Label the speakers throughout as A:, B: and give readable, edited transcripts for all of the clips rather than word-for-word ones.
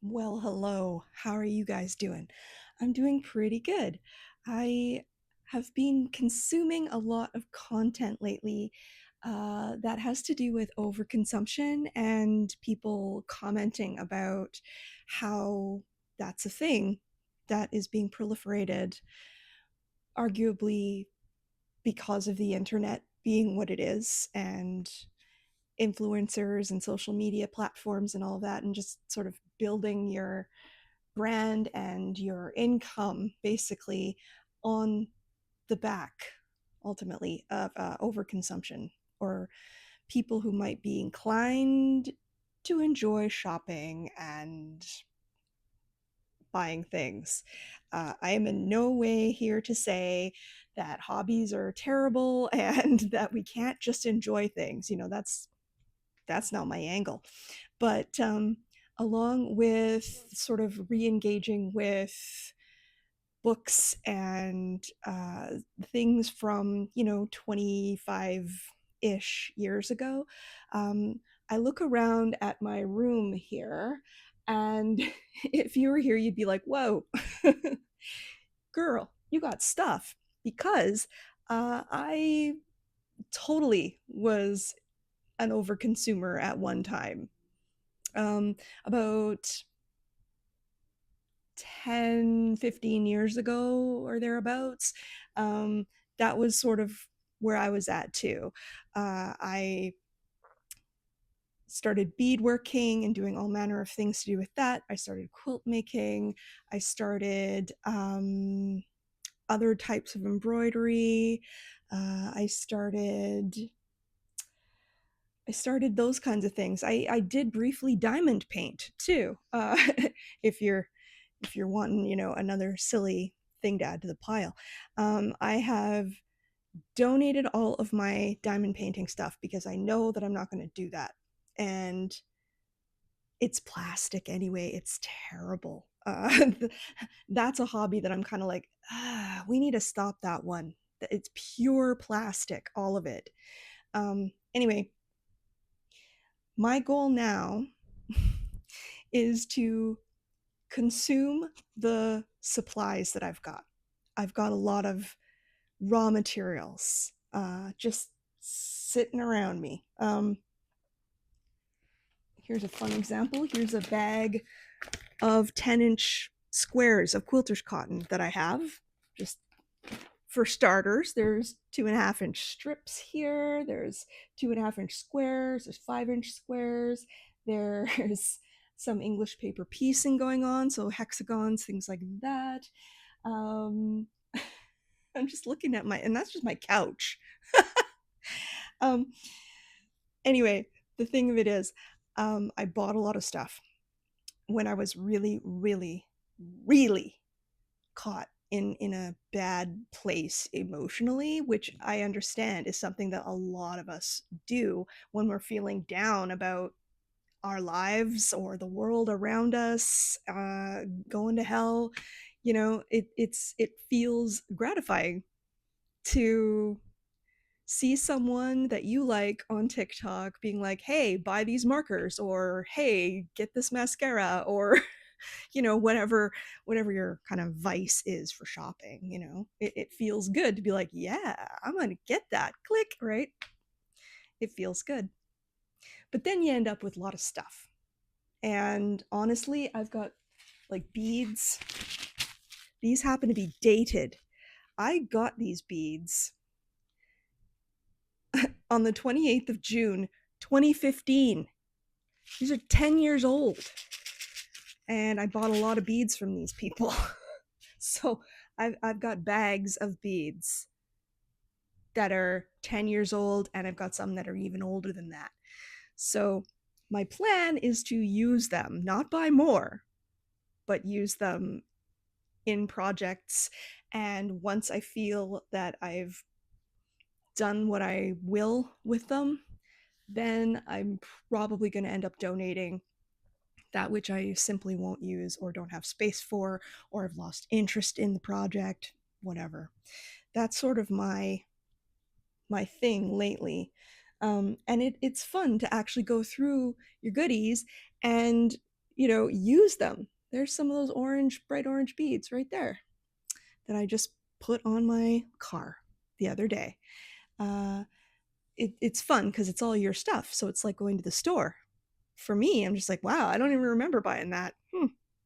A: Well, hello. How are you guys doing? I'm doing pretty good. I have been consuming a lot of content lately that has to do with overconsumption and people commenting about how that's a thing that is being proliferated, arguably because of the internet being what it is and influencers and social media platforms and all of that, and just sort of building your brand and your income basically on the back ultimately of overconsumption or people who might be inclined to enjoy shopping and buying things. I am in no way here to say that hobbies are terrible and that we can't just enjoy things. That's not my angle. But along with sort of re-engaging with books and things from 25-ish years ago, um, I look around at my room here, and if you were here you'd be like, whoa, girl, you got stuff. Because I totally was an overconsumer at one time. About 10-15 years ago or thereabouts. um, that was sort of where I was at too. I started beadworking and doing all manner of things to do with that. I started quilt making. I started other types of embroidery. I started those kinds of things. I did briefly diamond paint too. If you're wanting, another silly thing to add to the pile. I have donated all of my diamond painting stuff because I know that I'm not going to do that. And it's plastic anyway. It's terrible. That's a hobby that I'm kind of like, we need to stop that one. It's pure plastic, all of it. Anyway, my goal now is to consume the supplies that I've got. I've got a lot of raw materials just sitting around me. Here's a fun example. Here's a bag of 10-inch squares of quilter's cotton that I have. Just for starters, there's 2.5-inch strips here. There's 2.5-inch squares. There's 5-inch squares. There's some English paper piecing going on, so hexagons, things like that. Um, I'm just looking at and that's just my couch. um, anyway, the thing of it is, I bought a lot of stuff when I was really, really, really caught in a bad place emotionally, which I understand is something that a lot of us do when we're feeling down about our lives or the world around us going to hell. It feels gratifying to see someone that you like on TikTok being like, hey, buy these markers, or hey, get this mascara, or whatever your kind of vice is for shopping. It feels good to be like, yeah, I'm gonna get that. Click, right? It feels good. But then you end up with a lot of stuff. And honestly, I've got like beads. These happen to be dated. I got these beads on the 28th of June, 2015. These are 10 years old. And I bought a lot of beads from these people. So I've got bags of beads that are 10 years old, and I've got some that are even older than that. So my plan is to use them, not buy more, but use them in projects. And once I feel that I've done what I will with them, then I'm probably going to end up donating that which I simply won't use or don't have space for, or have lost interest in the project, whatever. That's sort of my thing lately. And it's fun to actually go through your goodies and use them. There's some of those bright orange beads right there that I just put on my car the other day. Uh, it's fun because it's all your stuff. So it's like going to the store. For me, I'm just like, wow, I don't even remember buying that.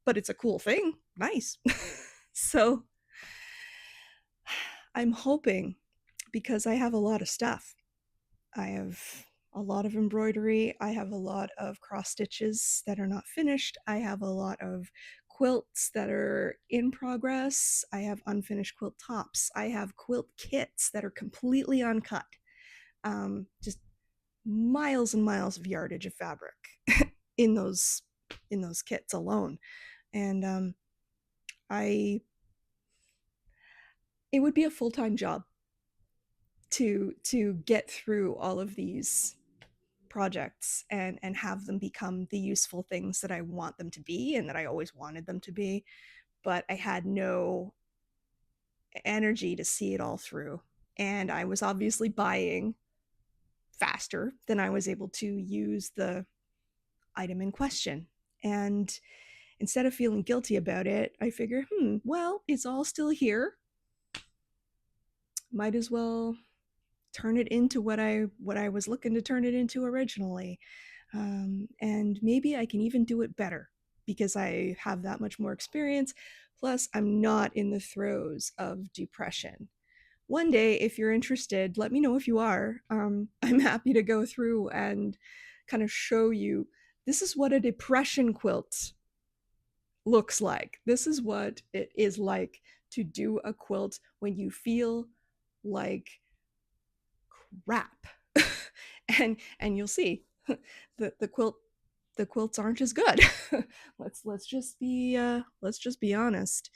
A: But it's a cool thing. Nice. So I'm hoping, because I have a lot of stuff. I have a lot of embroidery. I have a lot of cross stitches that are not finished. I have a lot of quilts that are in progress. I have unfinished quilt tops. I have quilt kits that are completely uncut. Just miles and miles of yardage of fabric in those kits alone. And I it would be a full-time job to get through all of these projects and have them become the useful things that I want them to be and that I always wanted them to be. But I had no energy to see it all through. And I was obviously buying faster than I was able to use the item in question. And instead of feeling guilty about it, I figure, well, it's all still here. Might as well turn it into what I was looking to turn it into originally. And maybe I can even do it better because I have that much more experience. Plus, I'm not in the throes of depression. One day, if you're interested, let me know if you are. I'm happy to go through and kind of show you, this is what a depression quilt looks like. This is what it is like to do a quilt when you feel like crap. And you'll see the quilts aren't as good. let's just be honest.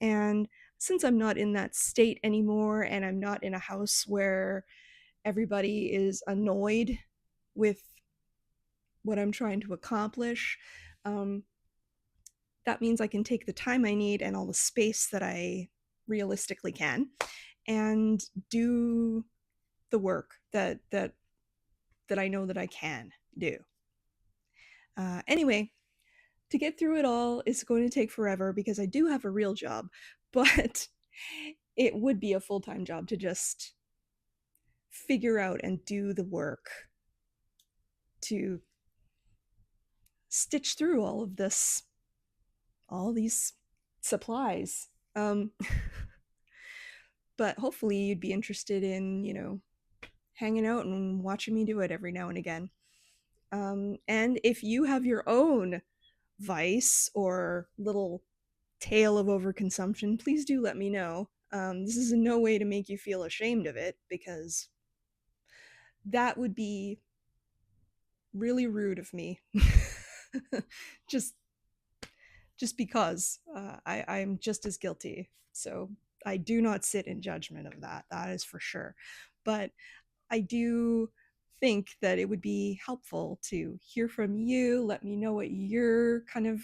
A: And since I'm not in that state anymore, and I'm not in a house where everybody is annoyed with what I'm trying to accomplish, um, that means I can take the time I need and all the space that I realistically can and do the work that I know that I can do. Anyway, to get through it all is going to take forever because I do have a real job, but it would be a full-time job to just figure out and do the work to stitch through all these supplies. But hopefully you'd be interested in, hanging out and watching me do it every now and again. And if you have your own vice or little tale of overconsumption, please do let me know. This is in no way to make you feel ashamed of it, because that would be really rude of me. just because I'm just as guilty. So I do not sit in judgment of that. That is for sure. But I do think that it would be helpful to hear from you. Let me know what your kind of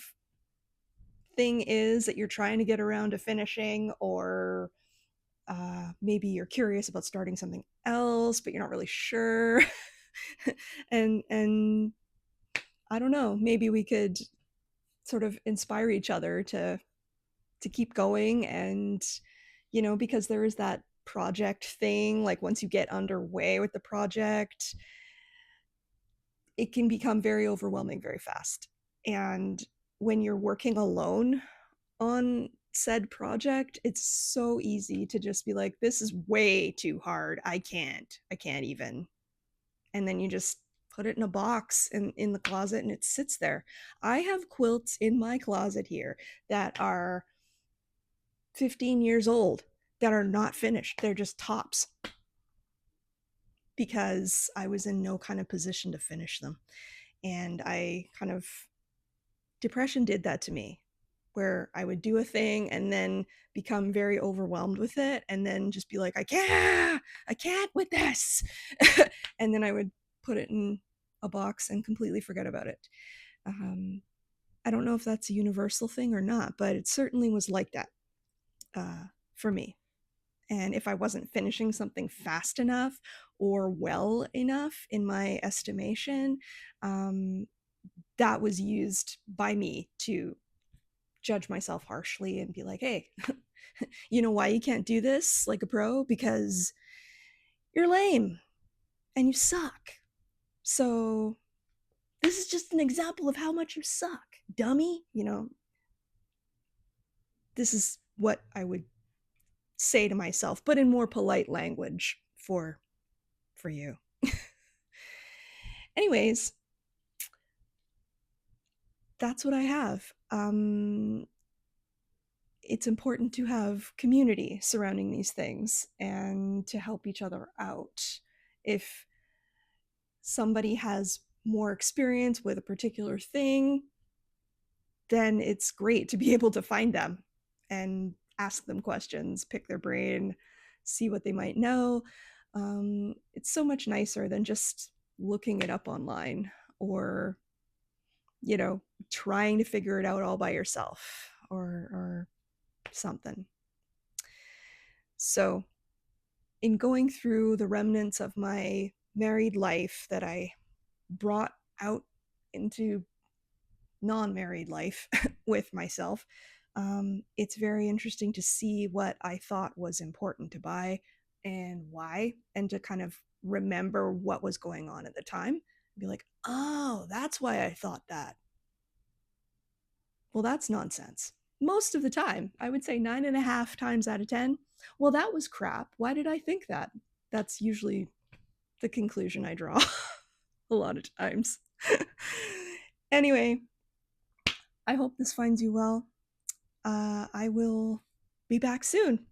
A: thing is that you're trying to get around to finishing, or maybe you're curious about starting something else, but you're not really sure. and I don't know, maybe we could sort of inspire each other to keep going. And because there is that project thing, like once you get underway with the project, it can become very overwhelming very fast. And when you're working alone on said project, it's so easy to just be like, this is way too hard. I can't even. And then you just put it in a box in the closet and it sits there. I have quilts in my closet here that are 15 years old that are not finished. They're just tops because I was in no kind of position to finish them. And depression did that to me, where I would do a thing and then become very overwhelmed with it, and then just be like, I can't with this. And then I would put it in a box and completely forget about it. I don't know if that's a universal thing or not, but it certainly was like that for me. And if I wasn't finishing something fast enough or well enough in my estimation, that was used by me to judge myself harshly and be like, hey, you know why you can't do this like a pro? Because you're lame and you suck. So this is just an example of how much you suck, dummy. This is what I would say to myself, but in more polite language for you. Anyways, that's what I have. It's important to have community surrounding these things and to help each other out. If somebody has more experience with a particular thing, then it's great to be able to find them and ask them questions, pick their brain, see what they might know. It's so much nicer than just looking it up online or, trying to figure it out all by yourself or something. So, in going through the remnants of my married life that I brought out into non-married life with myself, it's very interesting to see what I thought was important to buy and why, and to kind of remember what was going on at the time. Be like, oh, that's why I thought that. Well, that's nonsense. Most of the time, I would say 9.5 times out of 10, well, that was crap. Why did I think that? That's usually the conclusion I draw a lot of times. Anyway, I hope this finds you well. I will be back soon.